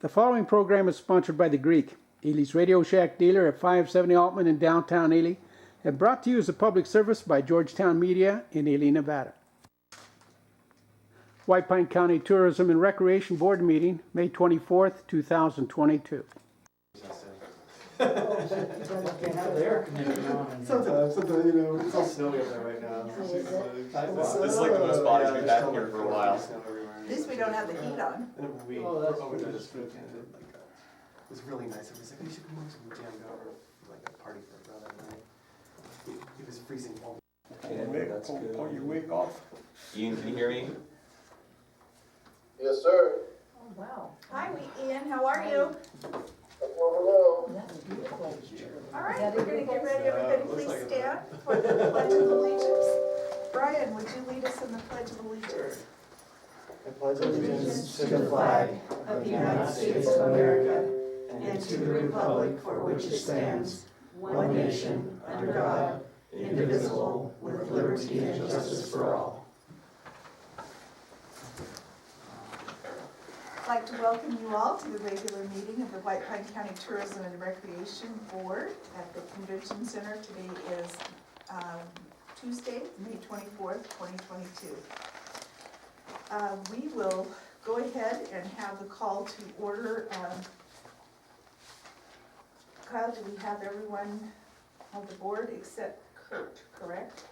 The following program is sponsored by The Greek, Ely's Radio Shack dealer at 570 Altman in downtown Ely, and brought to you as a public service by Georgetown Media in Ely, Nevada. White Pine County Tourism and Recreation Board meeting, May 24th, 2022. Have the air conditioning on. Sometimes, you know, it's all snowy up there right now. Is it? This is like the most bodies we've had here for a while. At least we don't have the heat on. And we Oh, were that's over there good. this weekend, and like, it was really nice. It was like, we should come over, so we jammed over, like a party for a brother and I. It was freezing cold. That's good. Pull your wig off. Ian, can you hear me? Yes, sir. Oh, wow. Hi, Ian, how are you? Hello. That's beautiful. All right, Is that we're gonna get ready, everybody looks please like it. stand for the Pledge of Allegiance. Brian, would you lead us in the Pledge of Allegiance? I pledge allegiance To the flag of the United States of America and to the republic for which it stands, one nation, under God, indivisible, with liberty and justice for all. I'd like to welcome you all to the regular meeting of the White Pine County Tourism and Recreation Board at the Convention Center. Today is Tuesday, May 24th, 2022. We will go ahead and have the call to order. Kyle, do we have everyone on the board except Kurt, correct?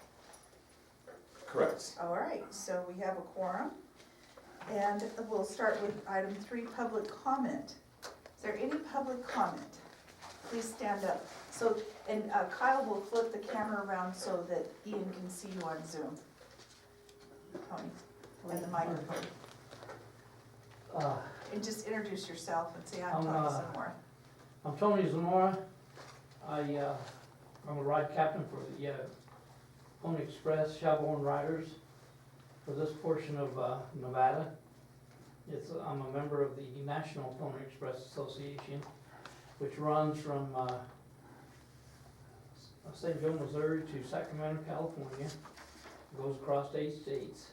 Correct. All right, so we have a quorum. And we'll start with item 3, public comment. Is there any public comment? Please stand up. So, and Kyle will flip the camera around so that Ian can see you on Zoom. Tony, and the microphone. And just introduce yourself and say, I'm Tony Zamora. I'm Tony Zamora. I'm a ride captain for the Pony Express Shelbourne Riders for this portion of Nevada. I'm a member of the National Pony Express Association, which runs from St. Joe, Missouri to Sacramento, California, goes across 8 states,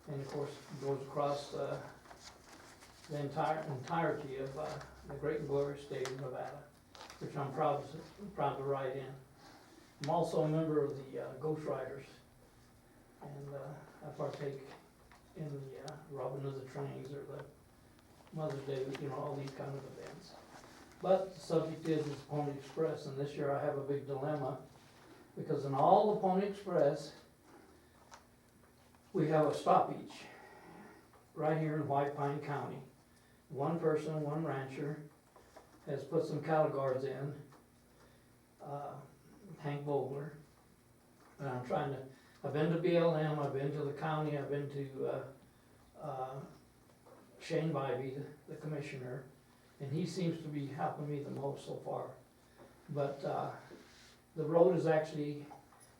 and of course goes across the entirety of the great and glorious state of Nevada, which I'm proud to ride in. I'm also a member of the Ghost Riders, and I partake in the Robin of the Trains or the Mother's Day, all these kind of events. But the subject is Pony Express, and this year I have a big dilemma, because in all the Pony Express, we have a stoppage right here in White Pine County. One person, one rancher, has put some cattle guards in, Hank Vogler, and I've been to BLM, I've been to the county, I've been to Shane Bybee, the commissioner, and he seems to be helping me the most so far. But the road is actually,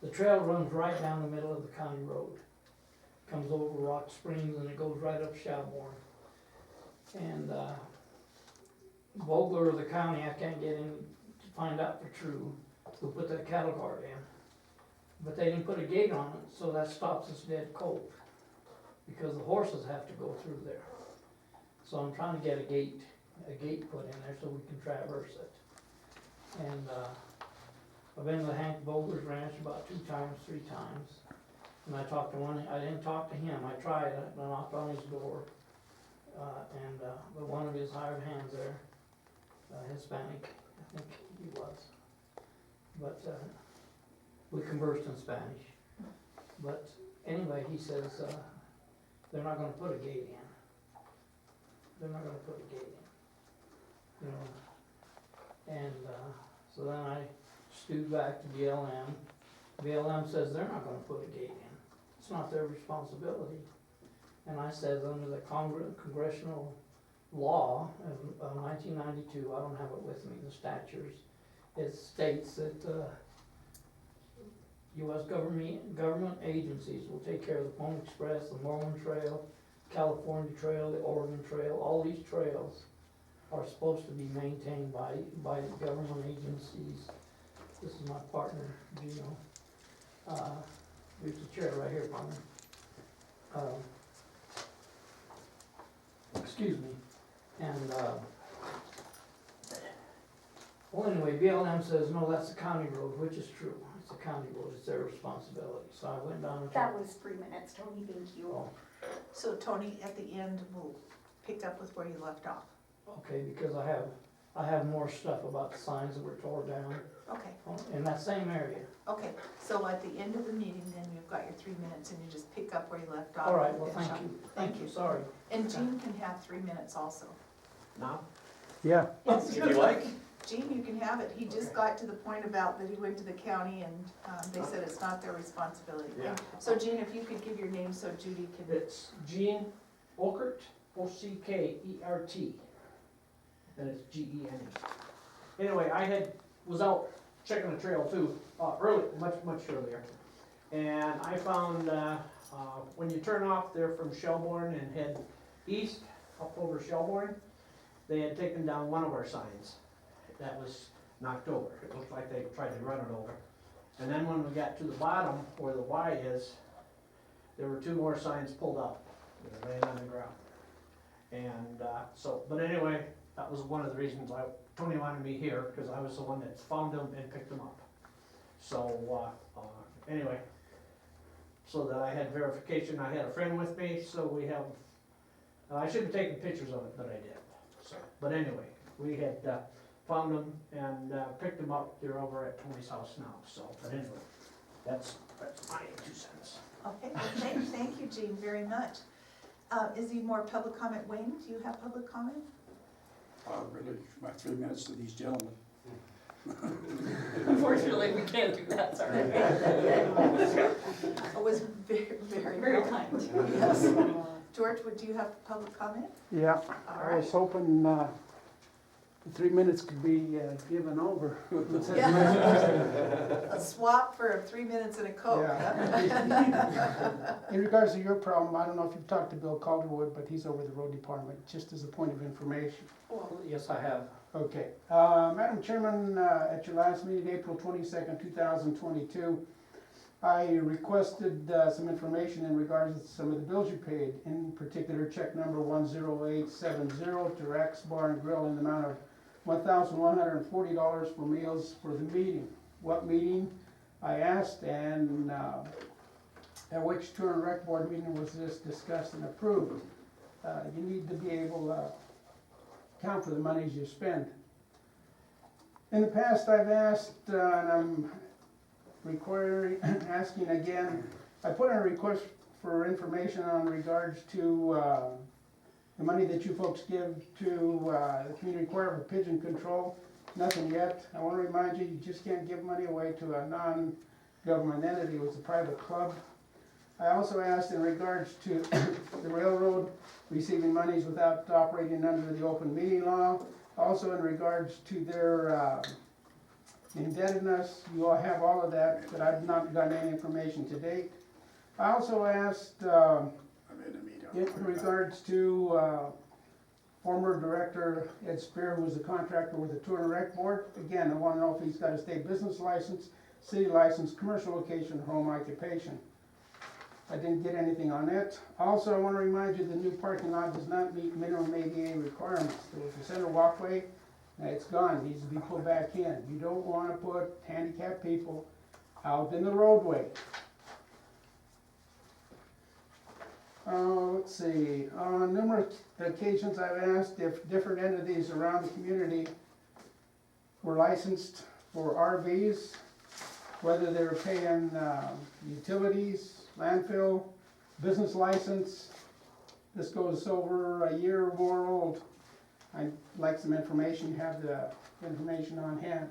the trail runs right down the middle of the county road. Comes over Rock Springs and it goes right up Shelbourne. And Vogler of the county, I can't get in to find out for true who put that cattle guard in. But they didn't put a gate on it, so that stops us dead cold, because the horses have to go through there. So I'm trying to get a gate put in there so we can traverse it. And I've been to Hank Vogler's ranch about 3 times. And I talked to one, I didn't talk to him, I tried, I knocked on his door. But one of his hired hands there, Hispanic, I think he was. But we conversed in Spanish. But anyway, he says they're not going to put a gate in. They're not going to put a gate in. And so then I stewed back to BLM. BLM says they're not going to put a gate in. It's not their responsibility. And I said under the congressional law of 1992, I don't have it with me, the statutes, it states that U.S. government agencies will take care of the Pony Express, the Mormon Trail, California Trail, the Oregon Trail. All these trails are supposed to be maintained by government agencies. This is my partner, Gino. Here's the chair right here, partner. Excuse me. And, well, anyway, BLM says, no, that's a county road, which is true. It's a county road, it's their responsibility. So I went down and. That was 3 minutes, Tony, thank you. Oh, So Tony, at the end, we'll pick up with where you left off. okay, because I have more stuff about the signs that were tore down Okay, in that same area. okay, so at the end of the meeting, then you've got your 3 minutes and you just pick up where you left off. All right, and well, finish thank up. you, thank you, sorry. And Jean can have 3 minutes also. Now? Yeah, Yes, If you like. Jean, you can have it. He just got to the point about that he went to the county and they said it's not their responsibility. Yeah. So Jean, if you could give your name so Judy can, It's Gene Ockert, Ockert, and it's Gene. Anyway, was out checking the trail too, early, much earlier. And I found, when you turn off there from Shelbourne and head east, up over Shelbourne, they had taken down one of our signs that was knocked over. It looked like they tried to run it over. And then when we got to the bottom where the Y is, there were 2 more signs pulled up, they were laying on the ground. And but anyway, that was one of the reasons Tony wanted me here, because I was the one that found them and picked them up. So, anyway, so that I had verification, I had a friend with me, so we have, I should have taken pictures of it, but I did. So, but anyway, we had found them and picked them up, they're over at Tony's house now, so, but anyway, that's my 2 cents. okay, well, thank you, Jean, very much. Is there more public comment? Wayne, do you have public comment? Really, my 3 minutes to these gentlemen. Unfortunately, we can't do that, sorry. It was very kind, yes. George, would you have public comment? yeah. All I right. was hoping the 3 minutes could be given over. Yeah. A swap for 3 minutes and a Coke. Yeah. In regards to your problem, I don't know if you've talked to Bill Calderwood, but he's over the road department, just as a point of information. Yes, I have. Okay. Madam Chairman, at your last meeting, April 22nd, 2022, I requested some information in regards to some of the bills you paid, in particular check number 10870 to Rex Bar and Grill in the amount of $1,140 for meals for the meeting. What meeting? I asked, and at which tour and rec board meeting was this discussed and approved? You need to be able to account for the monies you spend. In the past, I've asked, and I'm asking again, I put in a request for information on regards to the money that you folks give to the community choir for pigeon control. Nothing yet. I want to remind you, you just can't give money away to a non-government entity. It was a private club. I also asked in regards to the railroad receiving monies without operating under the open meeting law. Also in regards to their indebtedness, you all have all of that, but I've not gotten any information to date. I also asked I'm in a meeting. in regards to former director Ed Spear, who was a contractor with the Tour and Rec Board. Again, I want to know if he's got a state business license, city license, commercial location, home occupation. I didn't get anything on it. Also, I want to remind you the new parking lot does not meet minimum ADA requirements. There was a center walkway, it's gone, needs to be put back in. You don't want to put handicapped people out in the roadway. Let's see, on numerous occasions I've asked if different entities around the community were licensed for RVs, whether they were paying utilities, landfill, business license. This goes over a year or more old. I'd like some information, have the information on hand.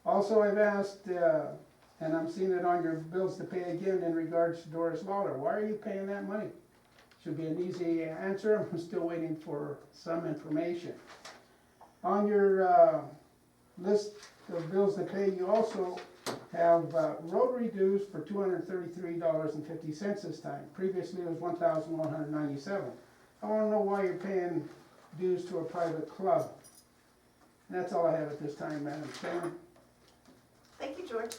Also, I've asked, and I'm seeing it on your bills to pay again in regards to Doris Lawler. Why are you paying that money? Should be an easy answer. I'm still waiting for some information. On your list of bills to pay, you also have rotary dues for $233.50 this time. Previously, it was $1,197. I want to know why you're paying dues to a private club. And that's all I have at this time, Madam Chairman. Thank you, George.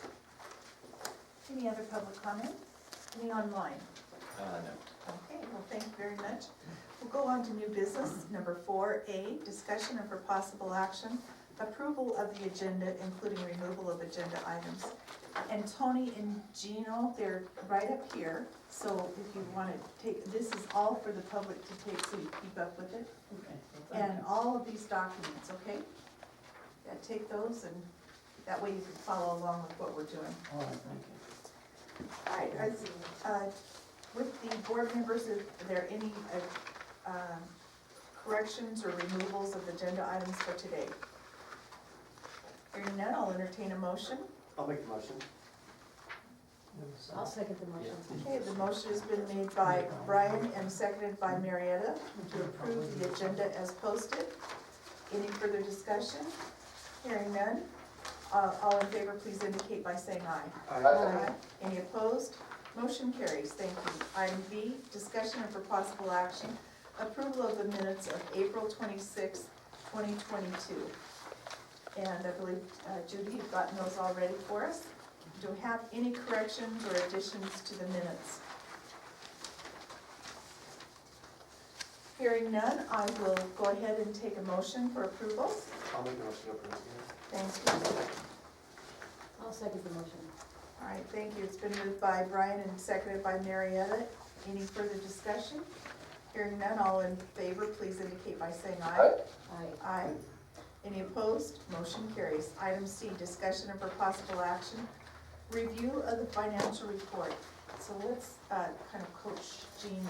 Any other public comments? Any online? No. Okay, well, thank you very much. We'll go on to new business, number 4A, discussion and for possible action, approval of the agenda, including removal of agenda items. And Tony and Gino, they're right up here, so if you wanna take, this is all for the public to take, so you keep up with it. And all of these documents, okay? Yeah, take those, and that way you can follow along with what we're doing. All right, thank you. All right, with the board members, are there any corrections or removals of agenda items for today? Hearing none, I'll entertain a motion. I'll make the motion. I'll second the motion. Okay, the motion has been made by Brian and seconded by Marietta to approve the agenda as posted. Any further discussion? Hearing none, all in favor, please indicate by saying aye. Aye. Any opposed? Motion carries, thank you. Item B, discussion and for possible action, approval of the minutes of April 26, 2022. And I believe, Judy, you've gotten those all ready for us. Do we have any corrections or additions to the minutes? Hearing none, I will go ahead and take a motion for approval. I'll make the motion to approve. Thank you. I'll second the motion. All right, thank you. It's been moved by Brian and seconded by Marietta. Any further discussion? Hearing none, all in favor, please indicate by saying aye. Aye. Aye. Any opposed? Motion carries. Item C, discussion and for possible action, review of the financial report. So let's kind of coach Jean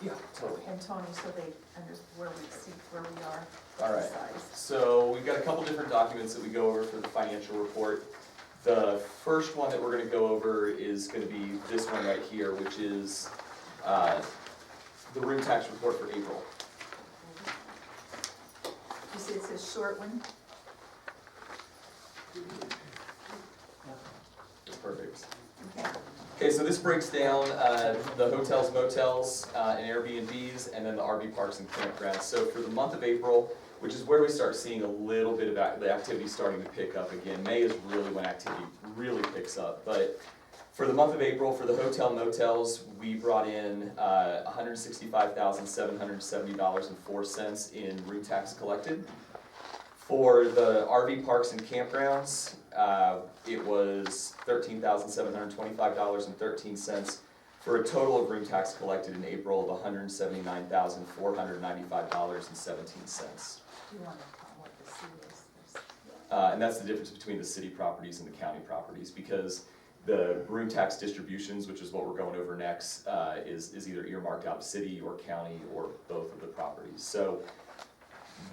Yeah, totally. and Tony so they understand where we are. All right. Size. So we've got a couple different documents that we go over for the financial report. The first one that we're gonna go over is gonna be this one right here, which is the room tax report for April. You see it's a short one? Perfect. Okay. Okay, so this breaks down the hotels, motels, and Airbnbs, and then the RV parks and campgrounds. So for the month of April, which is where we start seeing a little bit of the activity starting to pick up again. May is really when activity really picks up. But for the month of April, for the hotel motels, we brought in $165,770.04 in room tax collected. For the RV parks and campgrounds, it was $13,725.13 for a total of room tax collected in April of $179,495.17. Do you want to tell what the C is? And that's the difference between the city properties and the county properties, because the room tax distributions, which is what we're going over next, is either earmarked out of city or county or both of the properties. So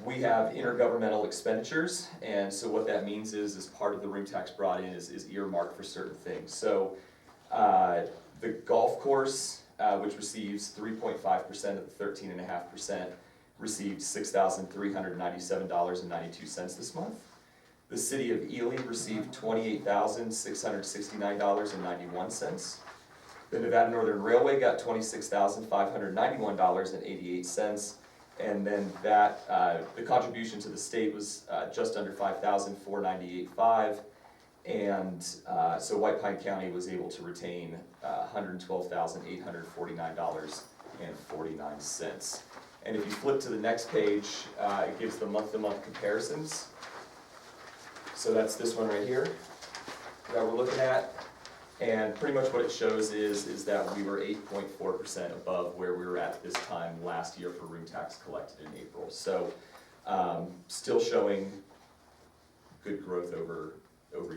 we have intergovernmental expenditures, and so what that means is part of the room tax brought in is earmarked for certain things. So the golf course, which receives 3.5% of the 13.5%, received $6,397.92 this month. The city of Ely received $28,669.91. The Nevada Northern Railway got $26,591.88. And then that, the contribution to the state was just under $5,498.5. And so White Pine County was able to retain $112,849.49. And if you flip to the next page, it gives the month-to-month comparisons. So that's this one right here that we're looking at. And pretty much what it shows is that we were 8.4% above where we were at this time last year for room tax collected in April. So still showing good growth over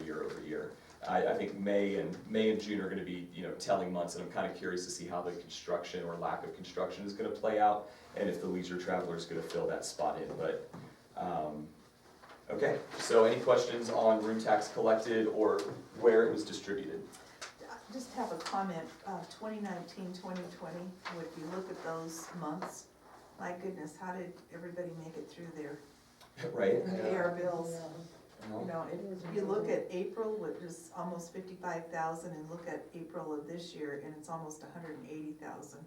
year. I think May and June are going to be telling months, and I'm kind of curious to see how the construction or lack of construction is going to play out, and if the leisure traveler is going to fill that spot in. But okay, so any questions on room tax collected or where it was distributed? Just have a comment, 2019, 2020, if you look at those months, my goodness, how did everybody make it through there? Right? And pay our bills. No. You know, if you look at April, which is almost 55,000, and look at April of this year, and it's almost 180,000.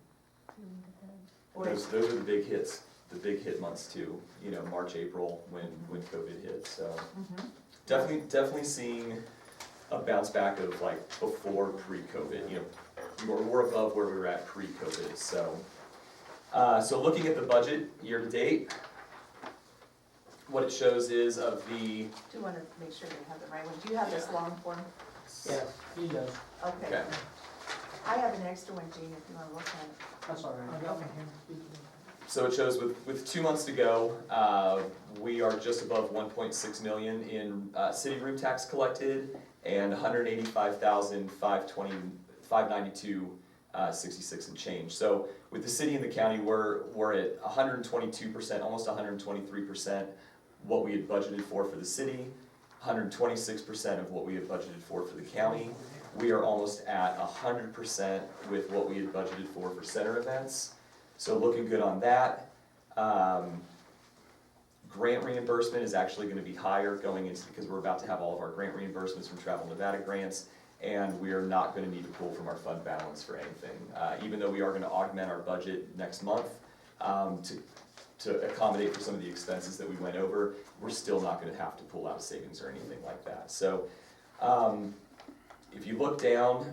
Those are the big hits, the big hit months too, March, April, when COVID hit, so. Definitely seeing a bounce back of like before pre-COVID, we're above where we were at pre-COVID, so. So looking at the budget year to date, what it shows is of the, Do you wanna make sure they have the right one? Do you have this long form? Yes, he does. Okay. okay, I have an extra one, Jean, if you wanna look at it. That's all I right. got one here. so it shows with 2 months to go, we are just above 1.6 million in city room tax collected and 185,592 66 and change. So with the city and the county, we're at 122%, almost 123% what we had budgeted for the city, 126% of what we had budgeted for the county. We are almost at 100% with what we had budgeted for center events. So looking good on that. Grant reimbursement is actually gonna be higher going into, because we're about to have all of our grant reimbursements from Travel Nevada grants, and we are not gonna need to pull from our fund balance for anything. Even though we are gonna augment our budget next month, to accommodate for some of the expenses that we went over, we're still not gonna have to pull out savings or anything like that. So, if you look down,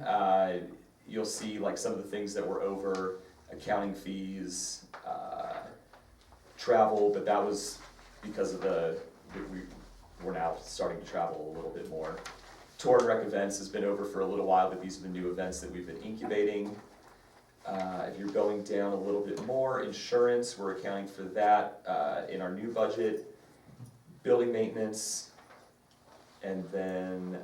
you'll see like some of the things that were over, accounting fees, travel, but that was because of we're now starting to travel a little bit more. Tour and rec events has been over for a little while, but these are the new events that we've been incubating. If you're going down a little bit more, insurance, we're accounting for that in our new budget. Building maintenance, and then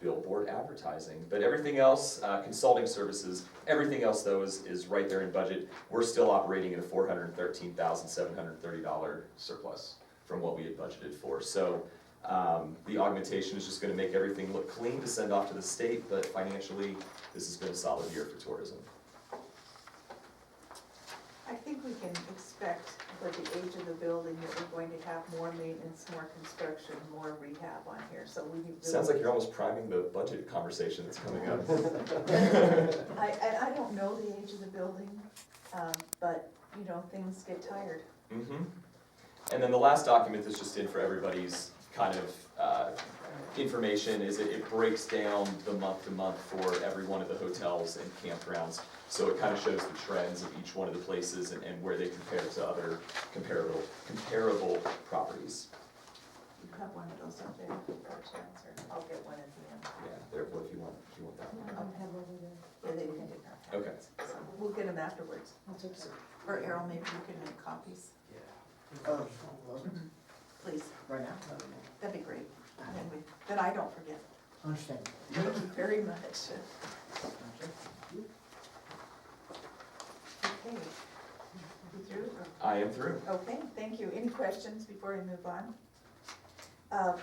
billboard advertising. But everything else, consulting services, everything else though is right there in budget. We're still operating at a $413,730 surplus from what we had budgeted for. So the augmentation is just gonna make everything look clean to send off to the state, but financially, this has been a solid year for tourism. I think we can expect with the age of the building that we're going to have more maintenance, more construction, more rehab on here, so we really. Sounds like you're almost priming the budget conversation that's coming up. I don't know the age of the building, but, you know, things get tired. Mm-hmm. And then the last document that's just in for everybody's kind of information is it breaks down the month to month for every one of the hotels and campgrounds. So it kind of shows the trends of each one of the places and where they compare to other comparable properties. You have one of those up there, for a chance, or I'll get one at the end. Yeah, there, well, if you want that one. Yeah, they can get that. Okay. So we'll get them afterwards. Or Errol, maybe you can make copies. Please, Right now? that'd be great. Then I don't forget. Understand. Thank you very much. Okay. You through? I am through. Okay, thank you. Any questions before we move on? I'd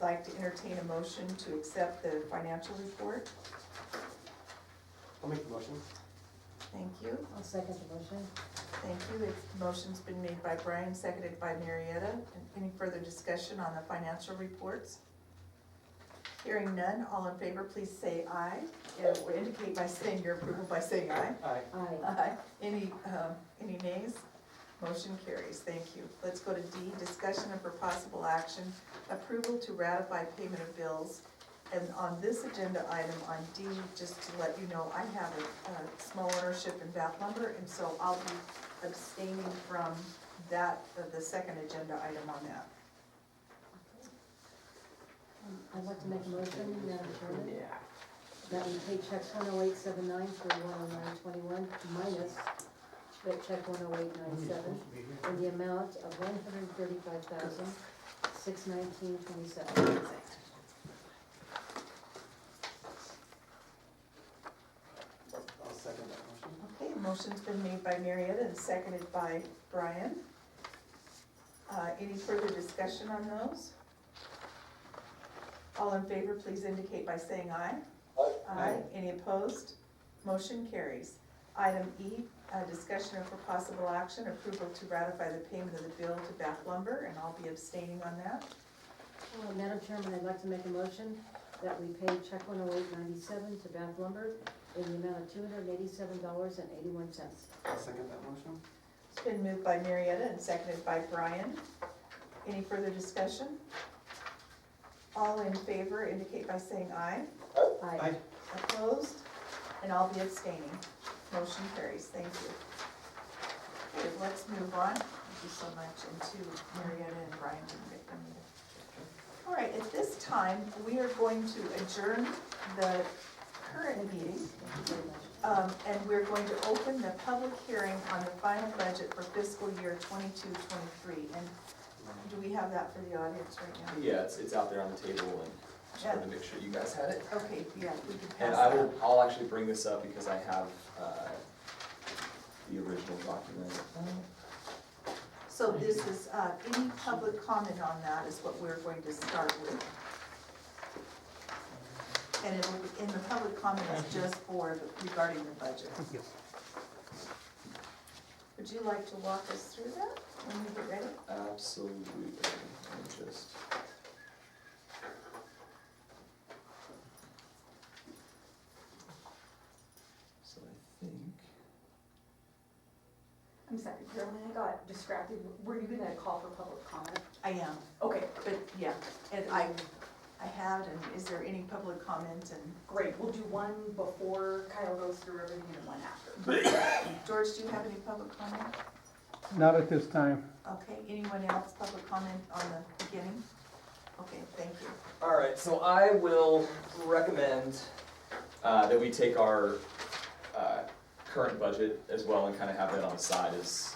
like to entertain a motion to accept the financial report. I'll make the motion. Thank you. I'll second the motion. Thank you. The motion's been made by Brian, seconded by Marietta. Any further discussion on the financial reports? Hearing none, all in favor, please say aye. Or indicate by saying your approval by saying aye. Aye. Aye. Aye. Any nays? Motion carries. Thank you. Let's go to D, discussion and for possible action, approval to ratify payment of bills. And on this agenda item on D, just to let you know, I have a small ownership in Bath Lumber, and so I'll be abstaining from that, the second agenda item on that. I'd like to make a motion, Madam Chairman, that we pay checks 10879 for 10921 minus check 10897 in the amount of $135,619.27. I'll second that motion. Okay, motion's been made by Marietta and seconded by Brian. Any further discussion on those? All in favor, please indicate by saying aye. Aye. Any opposed? Motion carries. Item E, discussion and for possible action, approval to ratify the payment of the bill to Bath Lumber, and I'll be abstaining on that. Madam Chairman, I'd like to make a motion that we pay check 10897 to Bath Lumber in the amount of $287.81. I'll second that motion. It's been moved by Marietta and seconded by Brian. Any further discussion? All in favor indicate by saying aye. Aye. Opposed? And I'll be abstaining. Motion carries. Thank you. Okay, let's move on. Thank you so much, and to Marietta and Brian and Victor. All right, at this time, we are going to adjourn the current meeting. And we're going to open the public hearing on the final budget for fiscal year 22-23. And do we have that for the audience right now? Yeah, it's out there on the table, and just wanted to make sure you guys had it. Okay, yeah, we can And pass that. I'll actually bring this up because I have, the original document. So this is, any public comment on that is what we're going to start with. And it'll, in the public comment is just for regarding the budget. Thank you. Would you like to walk us through that when we get ready? Absolutely, let me just. So I think, I'm sorry, Carolyn, I got distracted. Were you gonna call for public comment? I am, Okay, but yeah, and I have, and is there any public comment? And great. We'll do one before Kyle goes through everything and one after. George, do you have any public comment? Not at this time. Okay, anyone else, public comment on the beginning? Okay, thank you. all right, so I will recommend that we take our current budget as well and kind of have that on the side as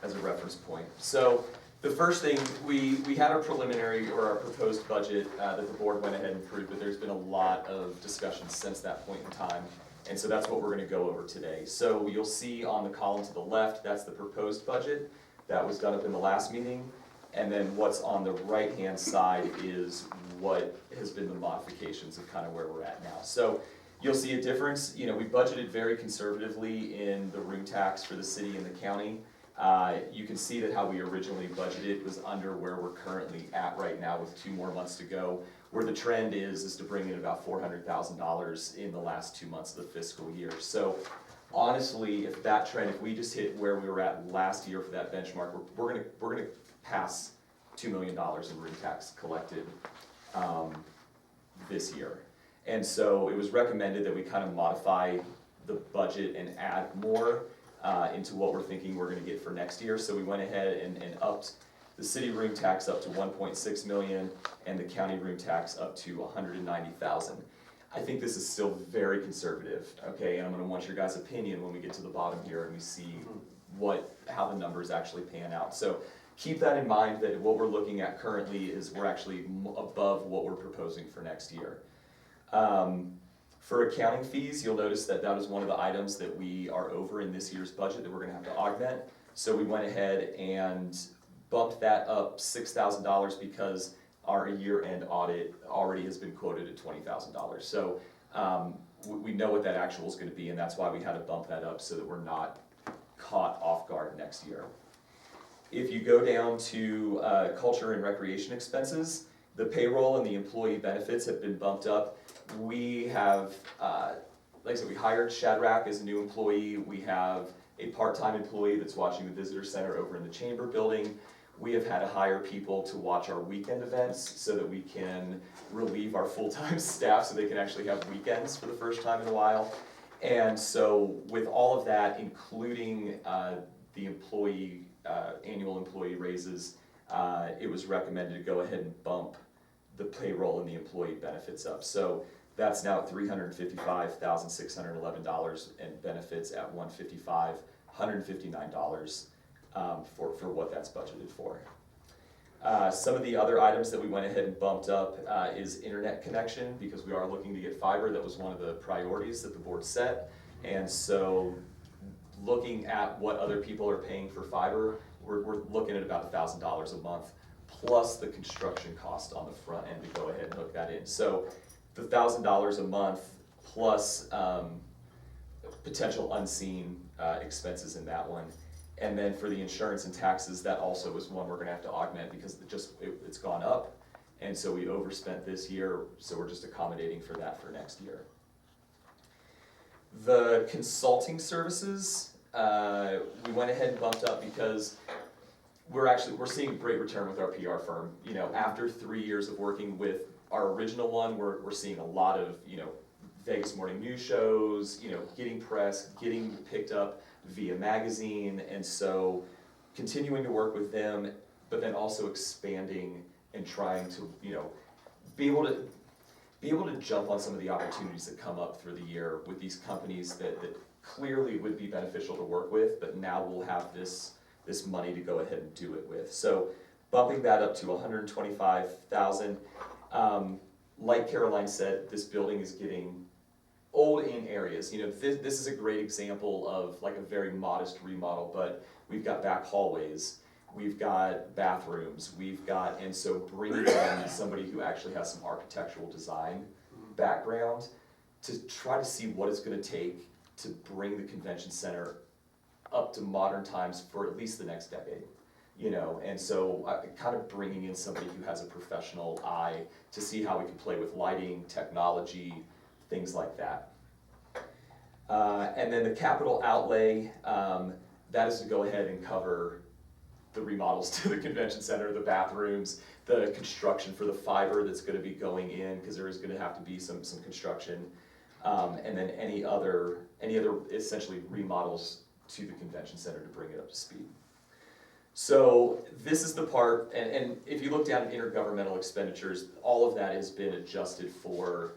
a reference point. So the first thing, we had our preliminary or our proposed budget that the board went ahead and approved, but there's been a lot of discussion since that point in time. And so that's what we're gonna go over today. So you'll see on the column to the left, that's the proposed budget. That was done up in the last meeting. And then what's on the right-hand side is what has been the modifications of kind of where we're at now. So you'll see a difference. You know, we budgeted very conservatively in the room tax for the city and the county. You can see that how we originally budgeted was under where we're currently at right now with 2 more months to go. Where the trend is to bring in about $400,000 in the last 2 months of the fiscal year. So honestly, if that trend, if we just hit where we were at last year for that benchmark, we're gonna pass $2 million in room tax collected this year. And so it was recommended that we kind of modify the budget and add more into what we're thinking we're gonna get for next year. So we went ahead and upped the city room tax up to 1.6 million and the county room tax up to 190,000. I think this is still very conservative, okay? And I'm gonna want your guys' opinion when we get to the bottom here and we see how the numbers actually pan out. So keep that in mind that what we're looking at currently is we're actually above what we're proposing for next year. For accounting fees, you'll notice that that is one of the items that we are over in this year's budget that we're gonna have to augment. So we went ahead and bumped that up $6,000 because our year-end audit already has been quoted at $20,000. So we know what that actual is gonna be, and that's why we had to bump that up so that we're not caught off guard next year. If you go down to culture and recreation expenses, the payroll and the employee benefits have been bumped up. We have, like I said, we hired Shadrach as a new employee. We have a part-time employee that's watching the visitor center over in the chamber building. We have had to hire people to watch our weekend events so that we can relieve our full-time staff so they can actually have weekends for the first time in a while. And so with all of that, including the employee, annual employee raises, it was recommended to go ahead and bump the payroll and the employee benefits up. So that's now at $355,611 and benefits at $159 for what that's budgeted for. Some of the other items that we went ahead and bumped up is internet connection, because we are looking to get fiber. That was one of the priorities that the board set. And so looking at what other people are paying for fiber, we're looking at about $1,000 a month, plus the construction cost on the front end to go ahead and hook that in. So the $1,000 a month plus potential unseen expenses in that one. And then for the insurance and taxes, that also is one we're gonna have to augment because it's gone up. And so we overspent this year, so we're just accommodating for that for next year. The consulting services, we went ahead and bumped up because we're seeing great return with our PR firm. You know, after 3 years of working with our original one, we're seeing a lot of, Vegas morning news shows, getting press, getting picked up via magazine, and so continuing to work with them, but then also expanding and trying to, you know, be able to jump on some of the opportunities that come up through the year with these companies that clearly would be beneficial to work with, but now we'll have this money to go ahead and do it with. So bumping that up to $125,000. Like Caroline said, this building is getting old in areas. You know, this is a great example of like a very modest remodel, but we've got back hallways, we've got bathrooms, and so bringing in somebody who actually has some architectural design background to try to see what it's gonna take to bring the convention center up to modern times for at least the next decade. You know, and so kind of bringing in somebody who has a professional eye to see how we can play with lighting, technology, things like that. And then the capital outlay, that is to go ahead and cover the remodels to the convention center, the bathrooms, the construction for the fiber that's gonna be going in, because there is gonna have to be some construction. And then any other essentially remodels to the convention center to bring it up to speed. So this is the part, and if you look down at intergovernmental expenditures, all of that has been adjusted for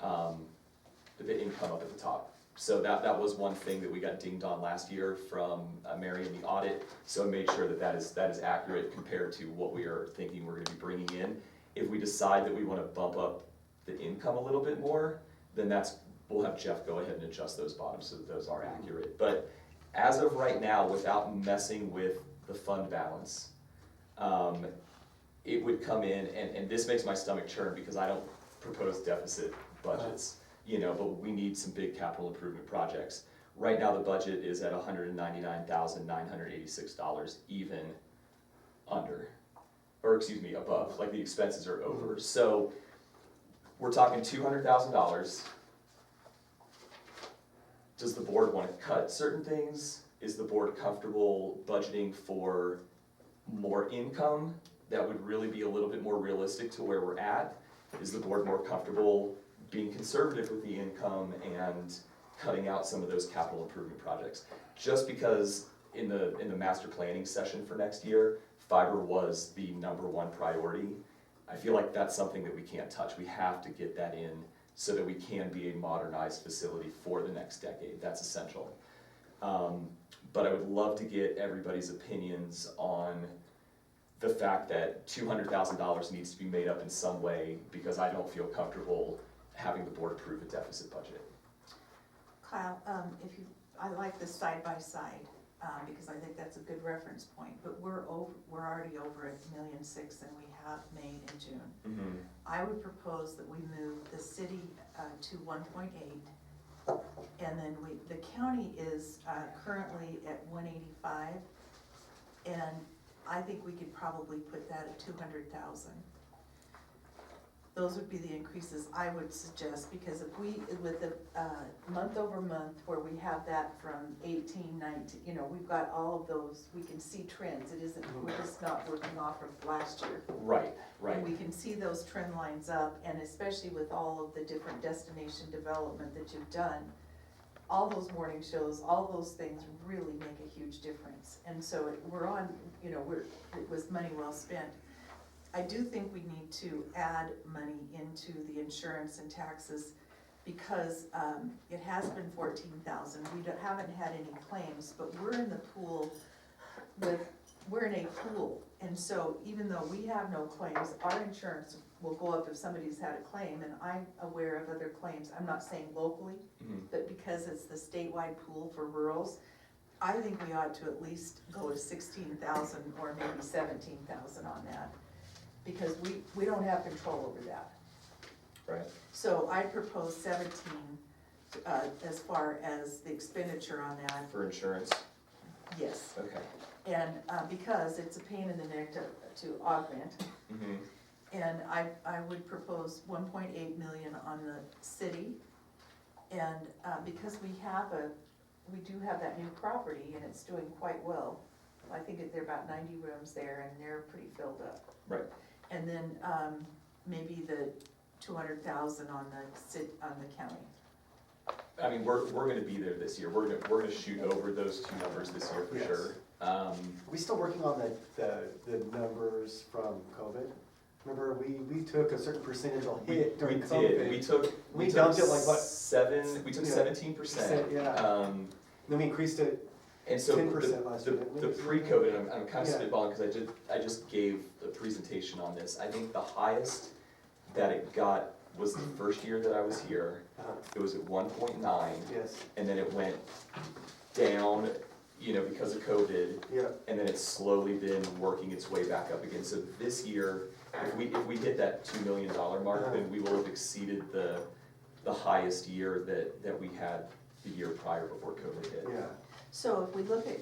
the income up at the top. So that was one thing that we got dinged on last year from Mary in the audit. So I made sure that is accurate compared to what we are thinking we're gonna be bringing in. If we decide that we wanna bump up the income a little bit more, then we'll have Jeff go ahead and adjust those bottoms so that those are accurate. But as of right now, without messing with the fund balance, it would come in, and this makes my stomach churn because I don't propose deficit budgets, you know, but we need some big capital improvement projects. Right now, the budget is at $199,986, even under, or excuse me, above, like the expenses are over. So we're talking $200,000. Does the board want to cut certain things? Is the board comfortable budgeting for more income that would really be a little bit more realistic to where we're at? Is the board more comfortable being conservative with the income and cutting out some of those capital improvement projects? Just because in the master planning session for next year, fiber was the #1 priority, I feel like that's something that we can't touch. We have to get that in so that we can be a modernized facility for the next decade. That's essential. But I would love to get everybody's opinions on the fact that $200,000 needs to be made up in some way, because I don't feel comfortable having the board approve a deficit budget. Kyle, I like this side by side, because I think that's a good reference point, but we're already over at $1.6 million, and we have May and June. Mm-hmm. I would propose that we move the city to 1.8, and then the county is currently at 185, and I think we could probably put that at 200,000. Those would be the increases I would suggest, because if we, with the month over month, where we have that from 18, 19, you know, we've got all of those, we can see trends. It isn't, we're just not working off of last year. Right, right. And we can see those trend lines up, and especially with all of the different destination development that you've done, all those morning shows, all those things really make a huge difference. And so we're on, you know, it was money well spent. I do think we need to add money into the insurance and taxes, because it has been 14,000. We haven't had any claims, but we're in the pool we're in a pool. And so even though we have no claims, our insurance will go up if somebody's had a claim, and I'm aware of other claims. I'm not saying locally, but because it's the statewide pool for rurals, I think we ought to at least go to 16,000 or maybe 17,000 on that, because we don't have control over that. Right. So I propose 17 as far as the expenditure on that. For insurance? Yes. Okay. And because it's a pain in the neck to augment. Mm-hmm. And I would propose 1.8 million on the city. And because we do have that new property, and it's doing quite well. I think there are about 90 rooms there, and they're pretty filled up. Right. And then maybe the 200,000 on the county. I mean, we're gonna be there this year, we're gonna shoot over those two numbers this year for Yes. sure. Are we still working on the numbers from COVID? Remember, we took a certain percentage on hit during COVID. We did, we We took dumped it like what? 17%. Yeah. Then we increased it, And so 10% last the year, didn't we? pre-COVID, and I'm kind of Yeah. spitballing because I just gave a presentation on this. I think the highest that it got was the first year that I was here. It was at 1.9, yes, and then it went down, you know, because of COVID, yeah, and then it's slowly been working its way back up again. So this year, if we hit that $2 million mark, then we will have exceeded the highest year that we had the year prior before COVID hit. yeah. So if we look at